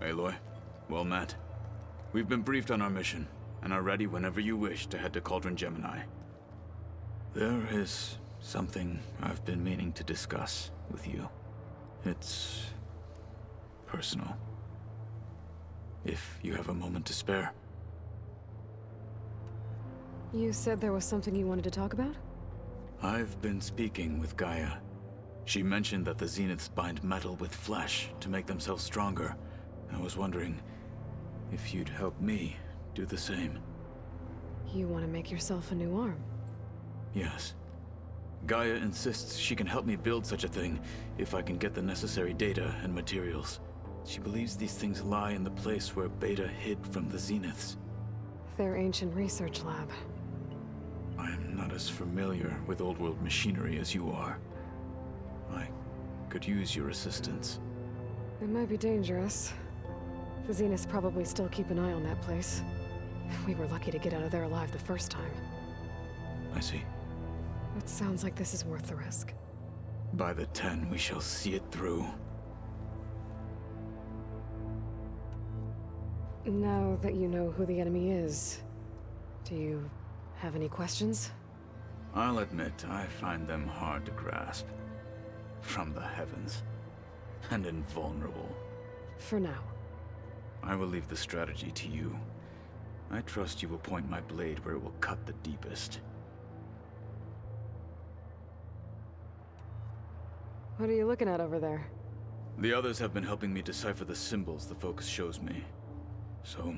Aloy, well met. We've been briefed on our mission, and are ready whenever you wish to head to Cauldron Gemini. There is something I've been meaning to discuss with you. It's personal. If you have a moment to spare. You said there was something you wanted to talk about? I've been speaking with Gaia. She mentioned that the Zeniths bind metal with flesh to make themselves stronger. I was wondering if you'd help me do the same. You want to make yourself a new arm? Yes. Gaia insists she can help me build such a thing if I can get the necessary data and materials. She believes these things lie in the place where Beta hid from the Zeniths. Their ancient research lab. I am not as familiar with old-world machinery as you are. I could use your assistance. It might be dangerous. The Zeniths probably still keep an eye on that place. We were lucky to get out of there alive the first time. I see. It sounds like this is worth the risk. By the 10, we shall see it through. Now that you know who the enemy is, do you have any questions? I'll admit, I find them hard to grasp. From the heavens. And invulnerable. For now. I will leave the strategy to you. I trust you will point my blade where it will cut the deepest. What are you looking at over there? The others have been helping me decipher the symbols the focus shows me. So,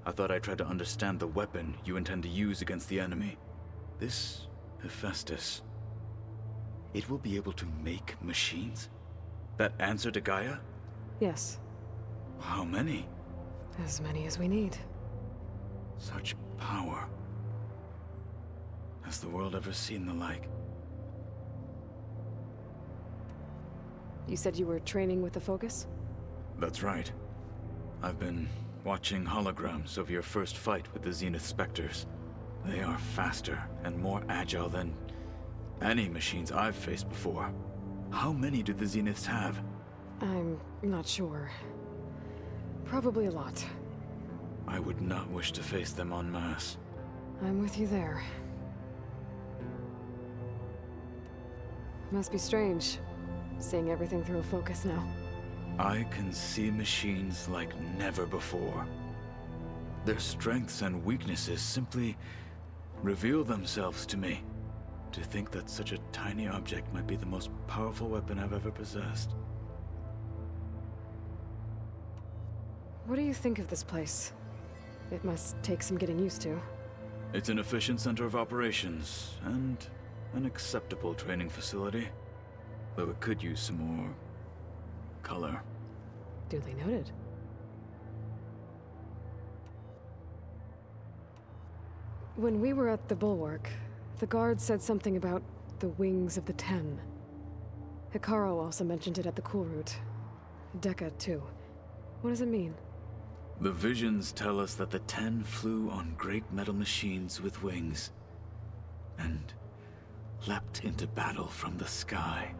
I thought I'd try to understand the weapon you intend to use against the enemy. This Hephaestus. It will be able to make machines? That answer to Gaia? Yes. How many? As many as we need. Such power. Has the world ever seen the like? You said you were training with the Focus? That's right. I've been watching holograms of your first fight with the Zenith Spectres. They are faster and more agile than any machines I've faced before. How many do the Zeniths have? I'm not sure. Probably a lot. I would not wish to face them en masse. I'm with you there. Must be strange, seeing everything through a Focus now. I can see machines like never before. Their strengths and weaknesses simply reveal themselves to me. To think that such a tiny object might be the most powerful weapon I've ever possessed. What do you think of this place? It must take some getting used to. It's an efficient center of operations, and an acceptable training facility. Though it could use some more color. Duly noted. When we were at the Bulwark, the guard said something about the Wings of the Ten. Hekarro also mentioned it at the Cool Route. Dekka, too. What does it mean? The visions tell us that the Ten flew on great metal machines with wings, and leapt into battle from the sky.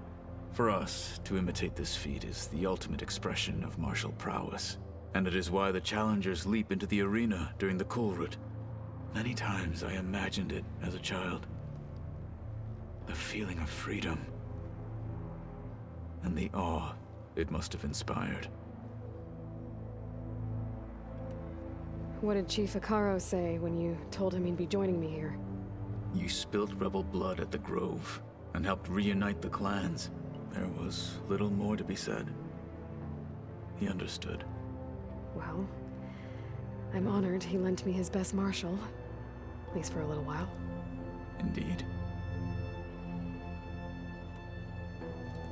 For us, to imitate this feat is the ultimate expression of martial prowess, and it is why the challengers leap into the arena during the Cool Route. Many times I imagined it as a child. The feeling of freedom, and the awe it must have inspired. What did Chief Hekarro say when you told him he'd be joining me here? You spilled rebel blood at the Grove, and helped reunite the clans. There was little more to be said. He understood. Well, I'm honored he lent me his best martial. At least for a little while. Indeed.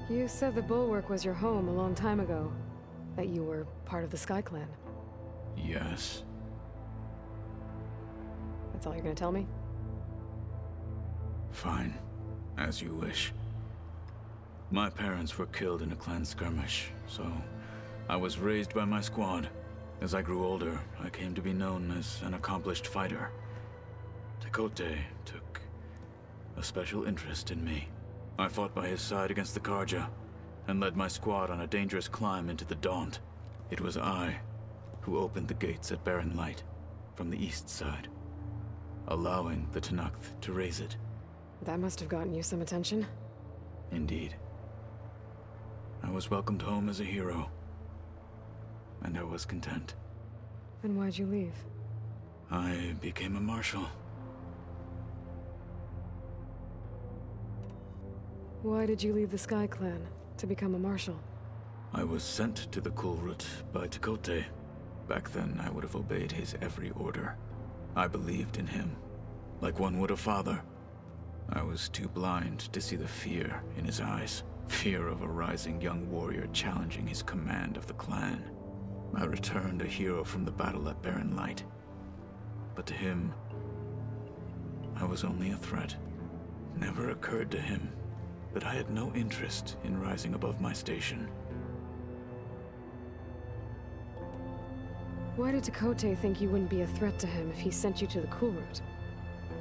You said the Bulwark was your home a long time ago. That you were part of the Sky Clan. Yes. That's all you're gonna tell me? Fine. As you wish. My parents were killed in a clan skirmish, so I was raised by my squad. As I grew older, I came to be known as an accomplished fighter. Tekotteh took a special interest in me. I fought by his side against the Carja, and led my squad on a dangerous climb into the Daunt. It was I who opened the gates at Barren Light from the east side, allowing the Tenakth to raise it. That must have gotten you some attention. Indeed. I was welcomed home as a hero, and I was content. Then why'd you leave? I became a marshal. Why did you leave the Sky Clan to become a marshal? I was sent to the Kulrut by Tekotteh. Back then, I would have obeyed his every order. I believed in him, like one would a father. I was too blind to see the fear in his eyes. Fear of a rising young warrior challenging his command of the clan. I returned a hero from the battle at Barren Light. But to him, I was only a threat. Never occurred to him that I had no interest in rising above my station. Why did Tekotteh think you wouldn't be a threat to him if he sent you to the Kulrut?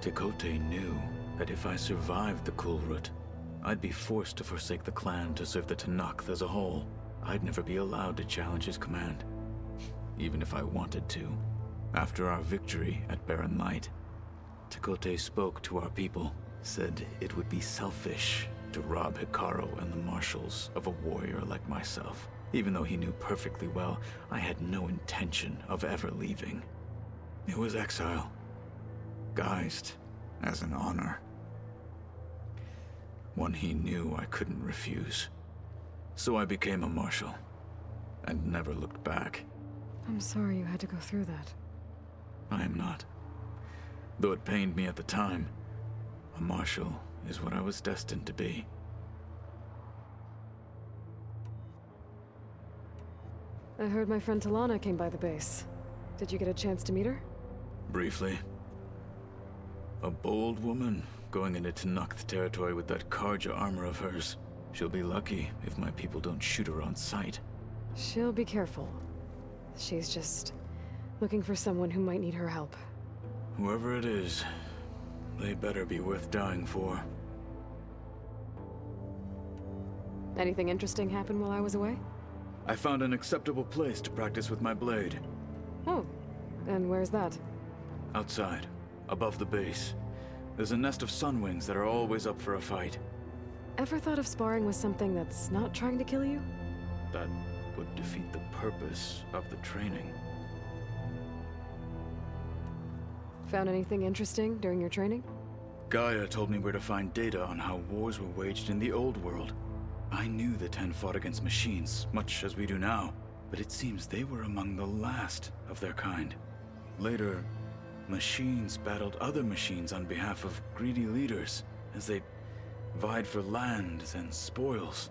Tekotteh knew that if I survived the Kulrut, I'd be forced to forsake the clan to serve the Tenakth as a whole. I'd never be allowed to challenge his command, even if I wanted to. After our victory at Barren Light, Tekotteh spoke to our people, said it would be selfish to rob Hekarro and the marshals of a warrior like myself, even though he knew perfectly well I had no intention of ever leaving. It was exile, guised as an honor. One he knew I couldn't refuse. So I became a marshal, and never looked back. I'm sorry you had to go through that. I am not. Though it pained me at the time, a marshal is what I was destined to be. I heard my friend Talana came by the base. Did you get a chance to meet her? Briefly. A bold woman going into Tenakth territory with that Karja armor of hers. She'll be lucky if my people don't shoot her on sight. She'll be careful. She's just looking for someone who might need her help. Whoever it is, they better be worth dying for. Anything interesting happen while I was away? I found an acceptable place to practice with my blade. Oh, and where's that? Outside, above the base. There's a nest of sunwings that are always up for a fight. Ever thought of sparring with something that's not trying to kill you? That would defeat the purpose of the training. Found anything interesting during your training? Gaia told me where to find data on how wars were waged in the old world. I knew the Ten fought against machines, much as we do now, but it seems they were among the last of their kind. Later, machines battled other machines on behalf of greedy leaders, as they vied for lands and spoils.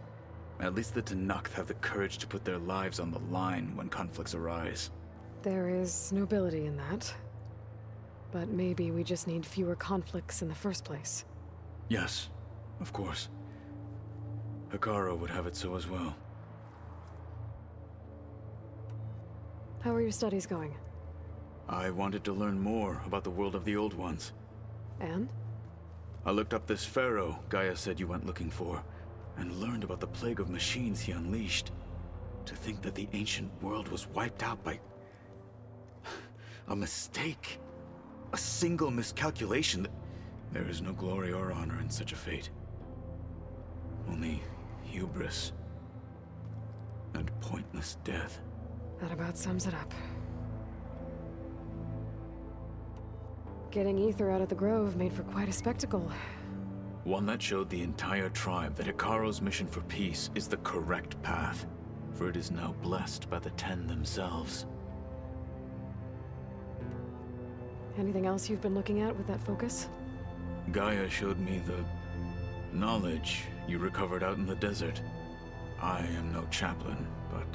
At least the Tenakth have the courage to put their lives on the line when conflicts arise. There is nobility in that. But maybe we just need fewer conflicts in the first place. Yes, of course. Hekarro would have it so as well. How are your studies going? I wanted to learn more about the world of the Old Ones. And? I looked up this pharaoh Gaia said you went looking for, and learned about the plague of machines he unleashed. To think that the ancient world was wiped out by a mistake. A single miscalculation. There is no glory or honor in such a fate. Only hubris and pointless death. That about sums it up. Getting Ether out of the Grove made for quite a spectacle. One that showed the entire tribe that Hekarro's mission for peace is the correct path, for it is now blessed by the Ten themselves. Anything else you've been looking at with that focus? Gaia showed me the knowledge you recovered out in the desert. I am no chaplain, but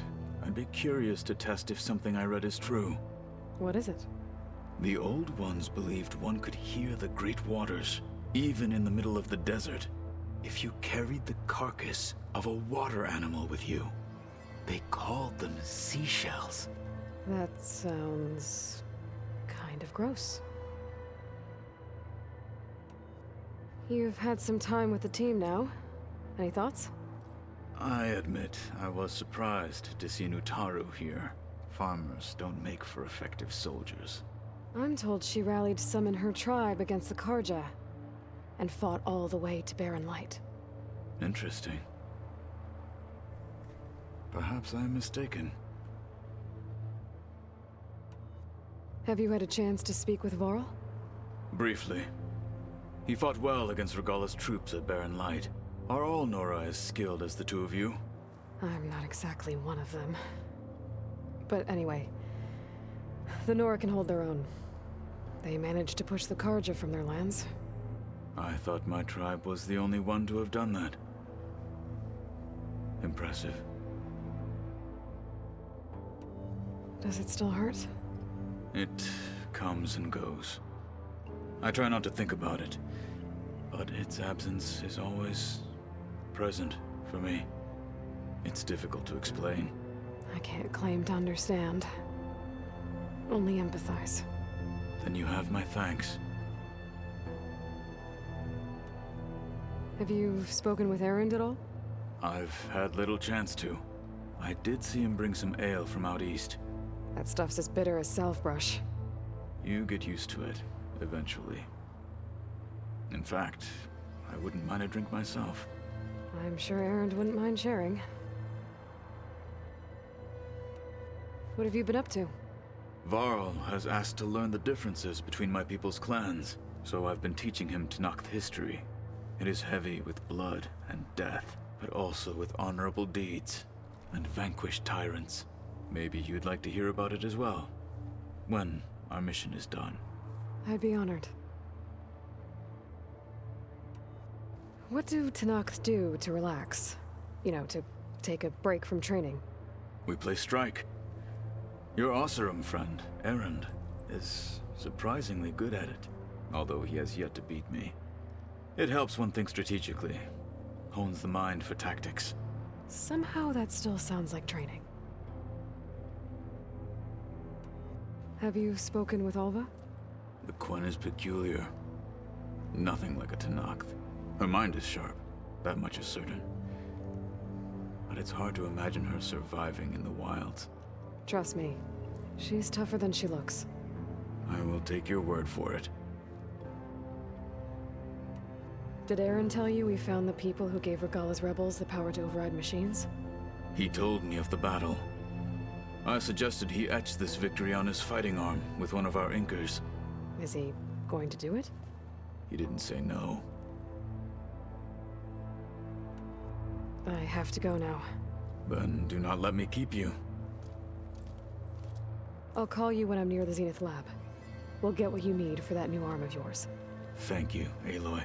I'd be curious to test if something I read is true. What is it? The Old Ones believed one could hear the great waters, even in the middle of the desert, if you carried the carcass of a water animal with you. They called them seashells. That sounds kind of gross. You've had some time with the team now. Any thoughts? I admit, I was surprised to see Nutaru here. Farmers don't make for effective soldiers. I'm told she rallied some in her tribe against the Karja, and fought all the way to Barren Light. Interesting. Perhaps I'm mistaken. Have you had a chance to speak with Varl? Briefly. He fought well against Regalla's troops at Barren Light. Are all Nora as skilled as the two of you? I'm not exactly one of them. But anyway, the Nora can hold their own. They managed to push the Karja from their lands. I thought my tribe was the only one to have done that. Impressive. Does it still hurt? It comes and goes. I try not to think about it, but its absence is always present for me. It's difficult to explain. I can't claim to understand. Only empathize. Then you have my thanks. Have you spoken with Erend at all? I've had little chance to. I did see him bring some ale from out east. That stuff's as bitter as Salvebrush. You get used to it, eventually. In fact, I wouldn't mind a drink myself. I'm sure Erend wouldn't mind sharing. What have you been up to? Varl has asked to learn the differences between my people's clans, so I've been teaching him Tenakth history. It is heavy with blood and death, but also with honorable deeds and vanquished tyrants. Maybe you'd like to hear about it as well, when our mission is done. I'd be honored. What do Tenakth do to relax? You know, to take a break from training? We play strike. Your Oseram friend, Erend, is surprisingly good at it, although he has yet to beat me. It helps one think strategically, hones the mind for tactics. Somehow that still sounds like training. Have you spoken with Alva? The Quen is peculiar. Nothing like a Tenakth. Her mind is sharp, that much is certain. But it's hard to imagine her surviving in the wilds. Trust me, she's tougher than she looks. I will take your word for it. Did Erend tell you we found the people who gave Regalla's rebels the power to override machines? He told me of the battle. I suggested he etch this victory on his fighting arm with one of our Inkers. Is he going to do it? He didn't say no. I have to go now. Then do not let me keep you. I'll call you when I'm near the Zenith Lab. We'll get what you need for that new arm of yours. Thank you, Aloy.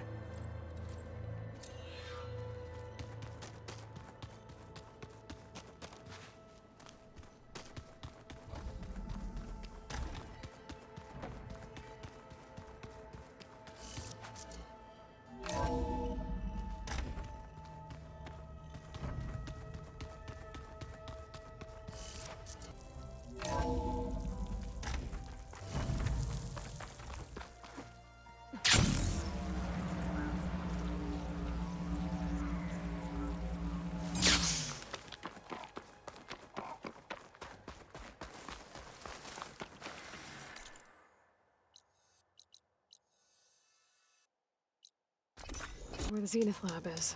Where the Zenith Lab is.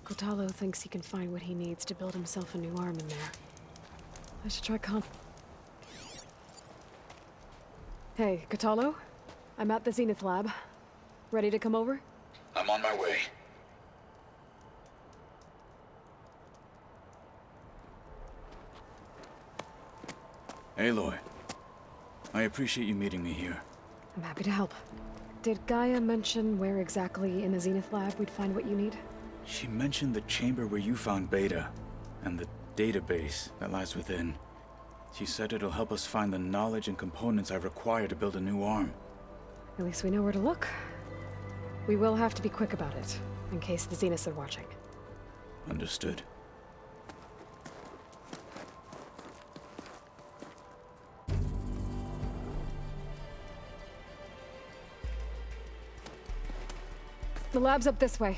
Kotallo thinks he can find what he needs to build himself a new arm in there. I should try Hey, Kotallo? I'm at the Zenith Lab. Ready to come over? I'm on my way. Aloy, I appreciate you meeting me here. I'm happy to help. Did Gaia mention where exactly in the Zenith Lab we'd find what you need? She mentioned the chamber where you found Beta, and the database that lies within. She said it'll help us find the knowledge and components I require to build a new arm. At least we know where to look. We will have to be quick about it, in case the Zeniths are watching. Understood. The lab's up this way.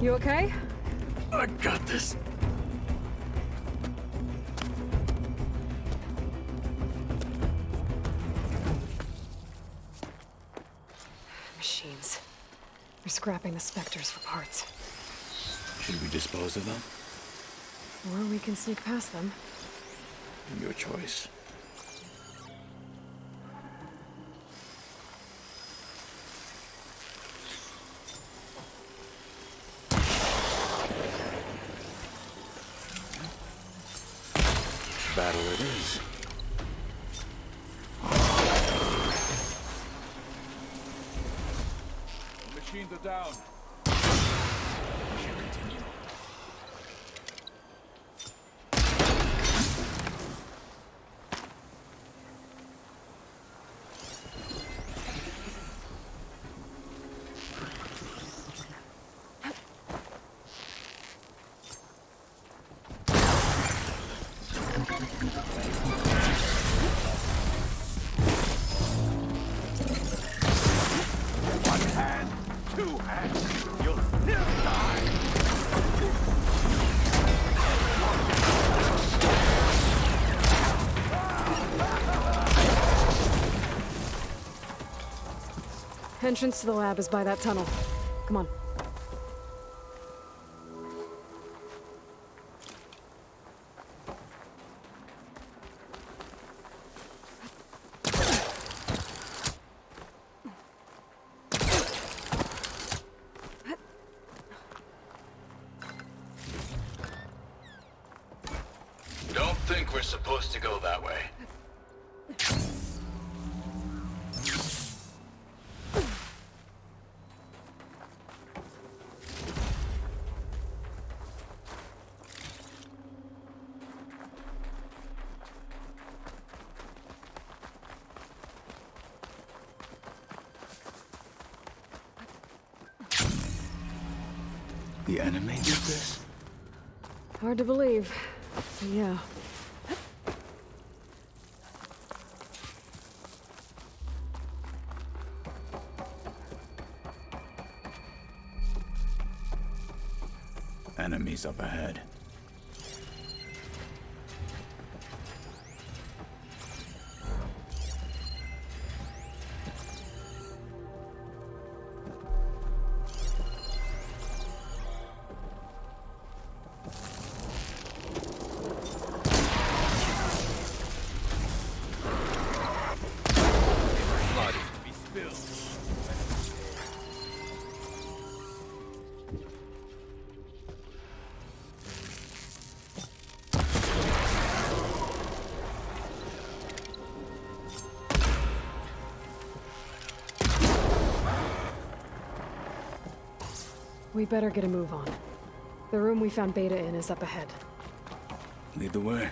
You okay? I got this. Machines. They're scrapping the Spectres for parts. Should we dispose of them? Or we can sneak past them. Your choice. Battle it is. The machines are down. Continue. One hand, two hands. You'll still die. Entrance to the lab is by that tunnel. Come on. Don't think we're supposed to go that way. The enemy did this? Hard to believe. But yeah. Enemies up ahead. Blood is to be spilled. We better get a move on. The room we found Beta in is up ahead. Lead the way.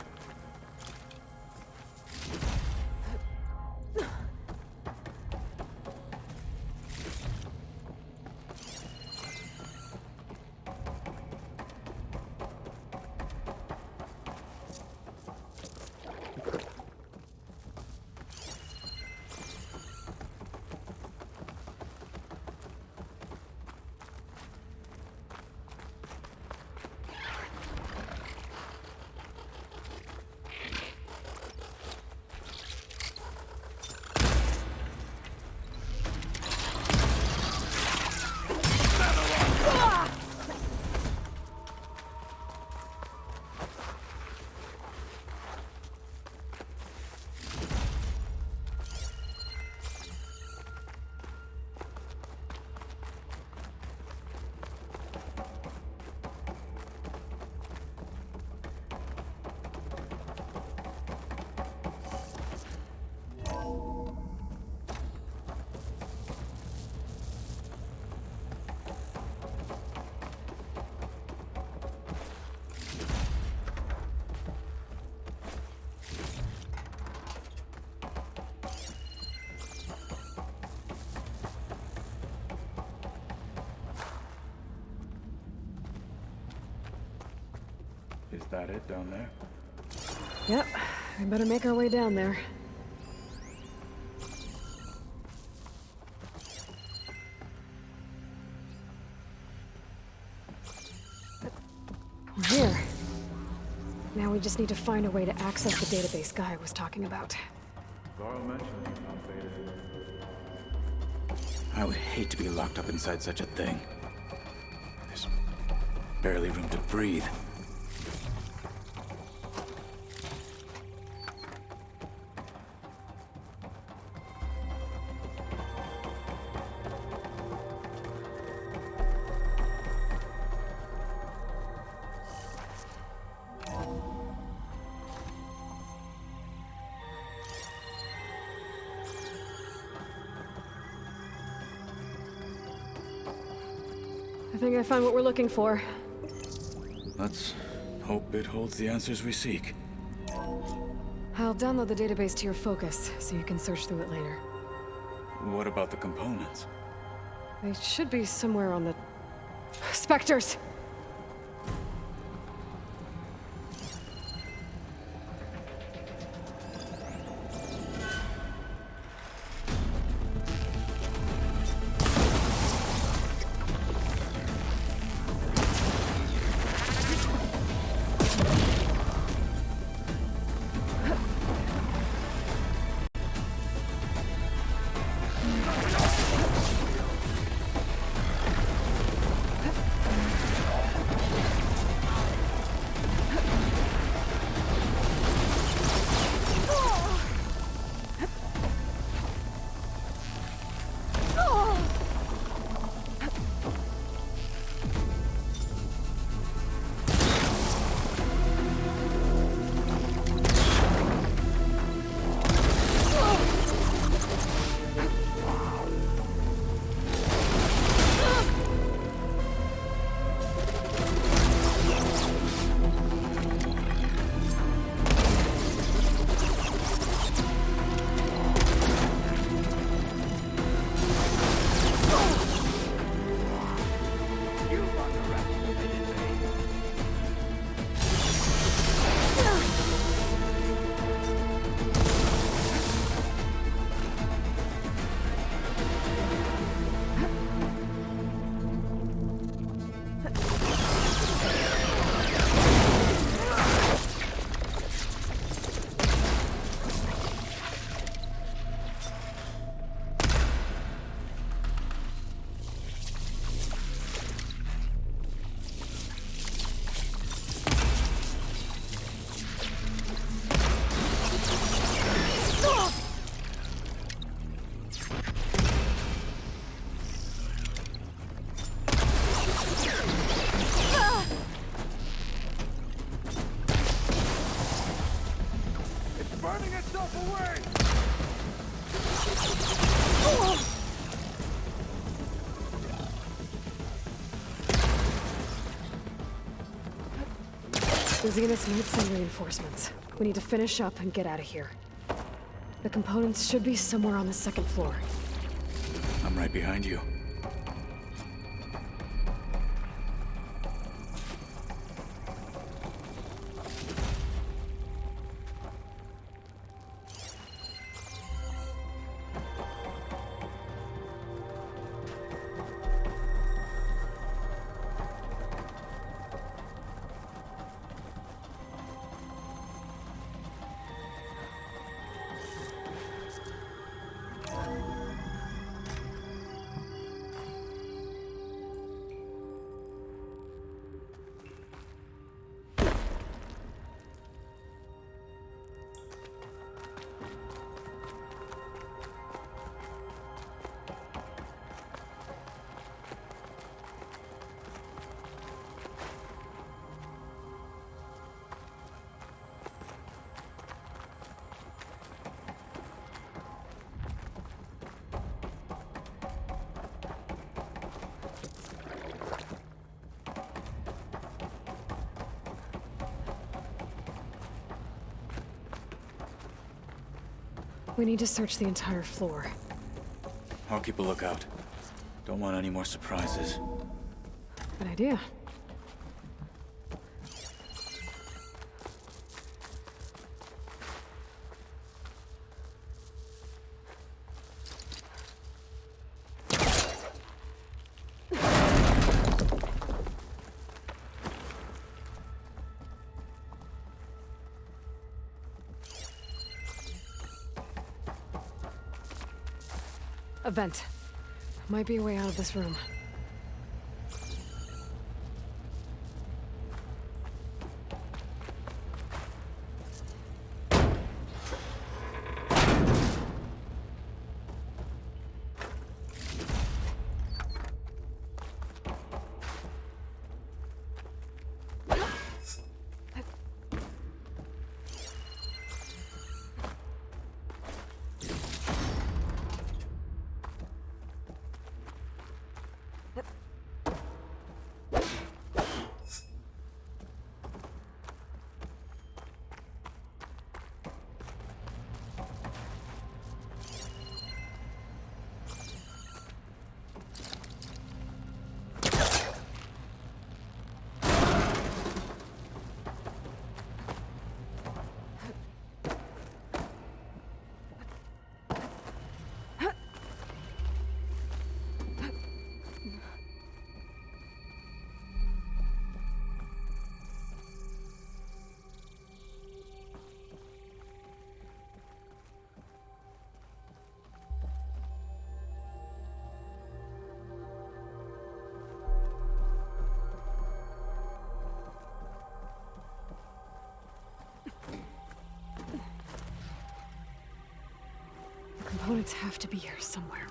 Is that it down there? Yep, we better make our way down there. Now we just need to find a way to access the database Guy was talking about. Carl mentioned he's not faded. I would hate to be locked up inside such a thing. There's barely room to breathe. I think I found what we're looking for. Let's hope it holds the answers we seek. I'll download the database to your Focus, so you can search through it later. What about the components? They should be somewhere on the... Spectres! Burning itself away! The Zeniths might send reinforcements. We need to finish up and get out of here. The components should be somewhere on the second floor. I'm right behind you. We need to search the entire floor. I'll keep a lookout. Don't want any more surprises. Good idea. A vent. Might be a way out of this room. Components have to be here somewhere.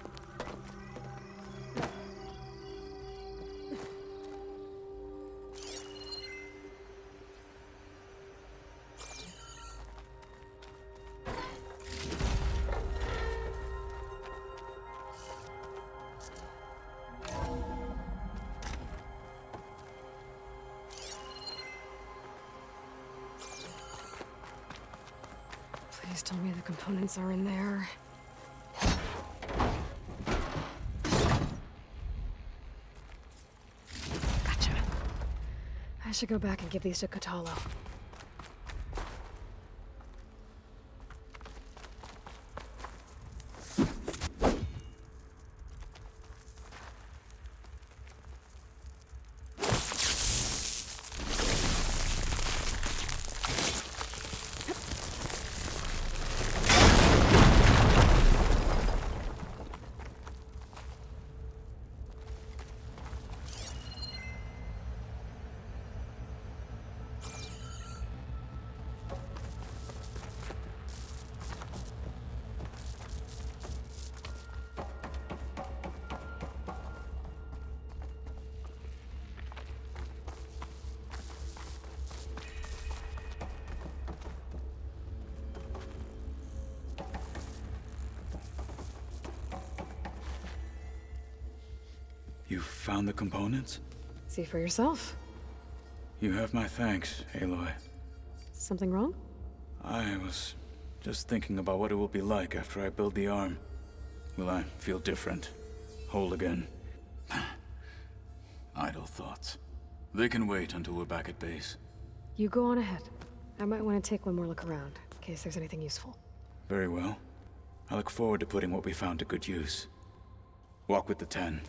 Please tell me the components are in there. Gotcha. I should go back and give these to Kotallo. You found the components? See for yourself. You have my thanks, Aloy. Something wrong? I was just thinking about what it will be like after I build the arm. Will I feel different? Whole again? Idle thoughts. They can wait until we're back at base. You go on ahead. I might want to take one more look around, in case there's anything useful. Very well. I look forward to putting what we found to good use. Walk with the 10.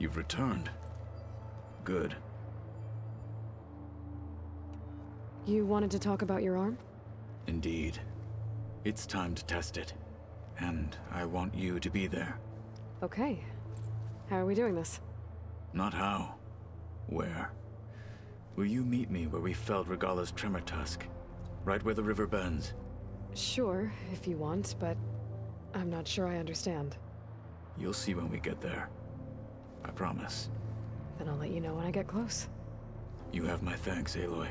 You've returned. Good. You wanted to talk about your arm? Indeed. It's time to test it. And I want you to be there. Okay. How are we doing this? Not how. Where? Will you meet me where we felled Regalla's tremor tusk? Right where the river bends? Sure, if you want, but I'm not sure I understand. You'll see when we get there. I promise. Then I'll let you know when I get close. You have my thanks, Aloy.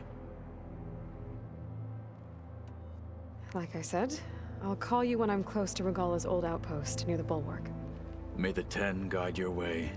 Like I said, I'll call you when I'm close to Regalla's old outpost near the bulwark. May the Ten guide your way.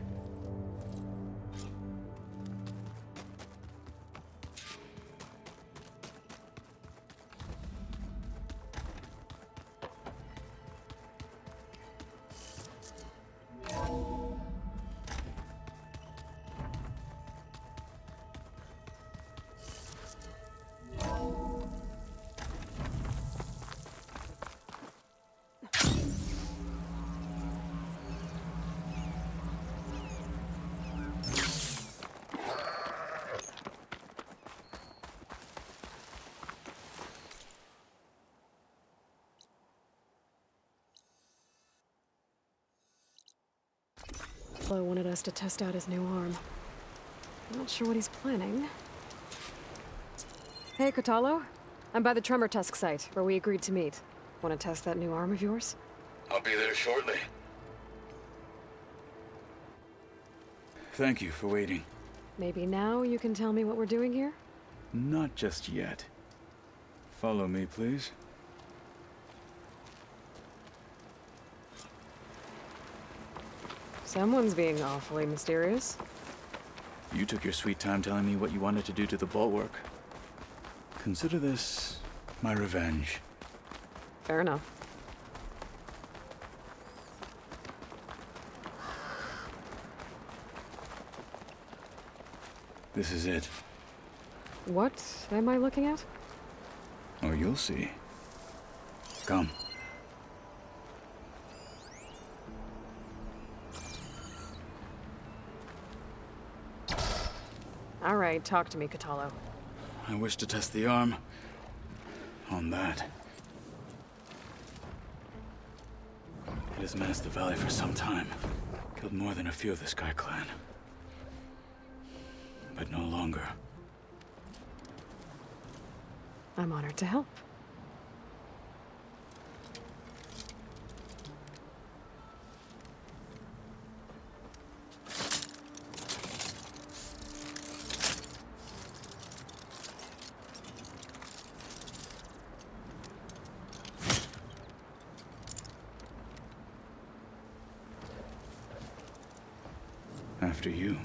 Flo wanted us to test out his new arm. I'm not sure what he's planning. Hey, Kotallo. I'm by the Tremor Tusk site, where we agreed to meet. Want to test that new arm of yours? I'll be there shortly. Thank you for waiting. Maybe now you can tell me what we're doing here? Not just yet. Follow me, please. Someone's being awfully mysterious. You took your sweet time telling me what you wanted to do to the bulwark. Consider this my revenge. Fair enough. This is it. What am I looking at? Oh, you'll see. Come. All right, talk to me, Kotallo. I wish to test the arm on that. It has menaced the valley for some time. Killed more than a few of the Sky Clan. But no longer. I'm honored to help. After you.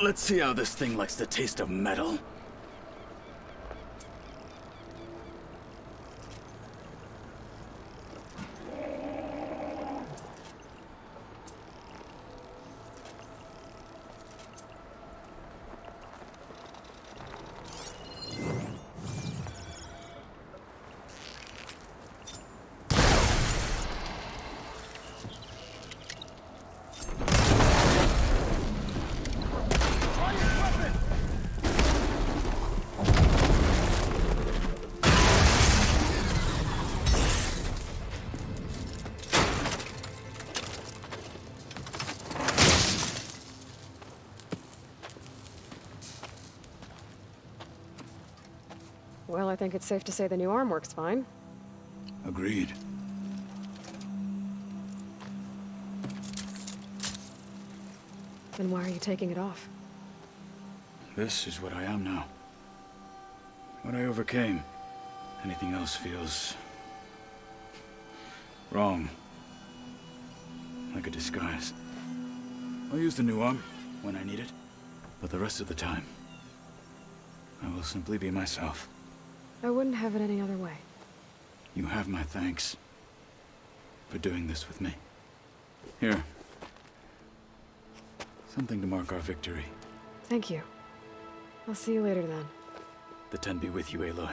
Let's see how this thing likes the taste of metal. Well, I think it's safe to say the new arm works fine. Agreed. Then why are you taking it off? This is what I am now. What I overcame. Anything else feels wrong. Like a disguise. I'll use the new arm when I need it, but the rest of the time, I will simply be myself. I wouldn't have it any other way. You have my thanks for doing this with me. Here. Something to mark our victory. Thank you. I'll see you later then. The Ten be with you, Aloy.